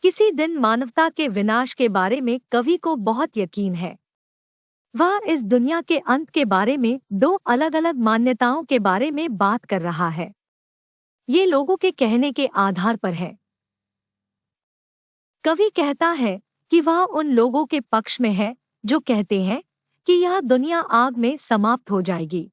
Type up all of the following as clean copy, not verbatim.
किसी दिन मानवता के विनाश के बारे में कवि को बहुत यकीन है। वह इस दुनिया के अंत के बारे में दो अलग अलग मान्यताओं के बारे में बात कर रहा है। ये लोगों के कहने के आधार पर है। कवि कहता है कि वह उन लोगों के पक्ष में है जो कहते हैं कि यह दुनिया आग में समाप्त हो जाएगी।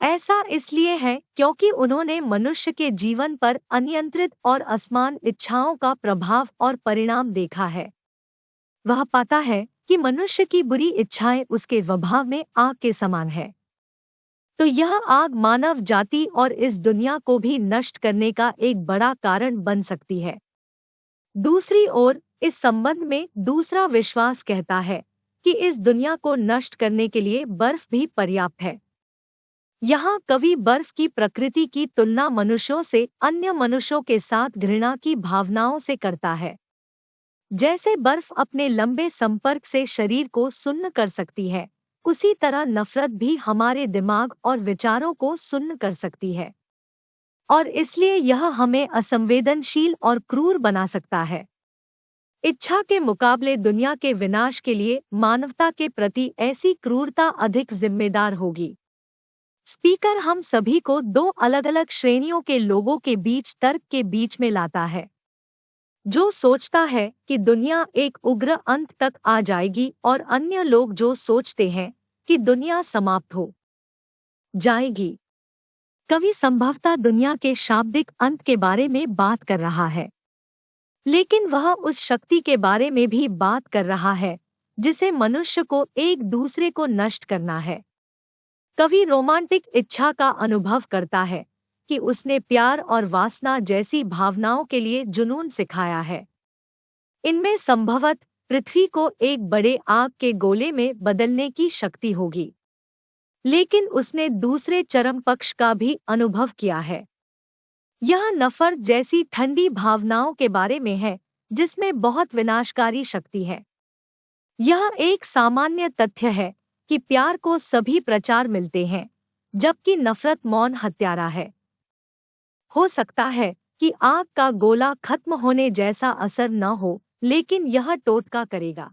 ऐसा इसलिए है क्योंकि उन्होंने मनुष्य के जीवन पर अनियंत्रित और असमान इच्छाओं का प्रभाव और परिणाम देखा है। वह पाता है कि मनुष्य की बुरी इच्छाएं उसके स्वभाव में आग के समान है। तो यह आग मानव जाति और इस दुनिया को भी नष्ट करने का एक बड़ा कारण बन सकती है। दूसरी ओर इस संबंध में दूसरा विश्वास कहता है कि इस दुनिया को नष्ट करने के लिए बर्फ भी पर्याप्त है। यहाँ कवि बर्फ की प्रकृति की तुलना मनुष्यों से अन्य मनुष्यों के साथ घृणा की भावनाओं से करता है। जैसे बर्फ अपने लंबे संपर्क से शरीर को सुन्न कर सकती है, उसी तरह नफरत भी हमारे दिमाग और विचारों को सुन्न कर सकती है, और इसलिए यह हमें असंवेदनशील और क्रूर बना सकता है। इच्छा के मुकाबले दुनिया के विनाश के लिए मानवता के प्रति ऐसी क्रूरता अधिक जिम्मेदार होगी। स्पीकर हम सभी को दो अलग अलग श्रेणियों के लोगों के बीच तर्क के बीच में लाता है। जो सोचता है कि दुनिया एक उग्र अंत तक आ जाएगी, और अन्य लोग जो सोचते हैं कि दुनिया समाप्त हो जाएगी। कवि संभवतः दुनिया के शाब्दिक अंत के बारे में बात कर रहा है, लेकिन वह उस शक्ति के बारे में भी बात कर रहा है जिसे मनुष्य को एक दूसरे को नष्ट करना है। कवि रोमांटिक इच्छा का अनुभव करता है कि उसने प्यार और वासना जैसी भावनाओं के लिए जुनून सिखाया है। इनमें संभवतः पृथ्वी को एक बड़े आग के गोले में बदलने की शक्ति होगी, लेकिन उसने दूसरे चरम पक्ष का भी अनुभव किया है। यह नफरत जैसी ठंडी भावनाओं के बारे में है जिसमें बहुत विनाशकारी शक्ति है। यह एक सामान्य तथ्य है कि प्यार को सभी प्रचार मिलते हैं, जबकि नफरत मौन हत्यारा है। हो सकता है कि आग का गोला खत्म होने जैसा असर न हो, लेकिन यह टोटका करेगा।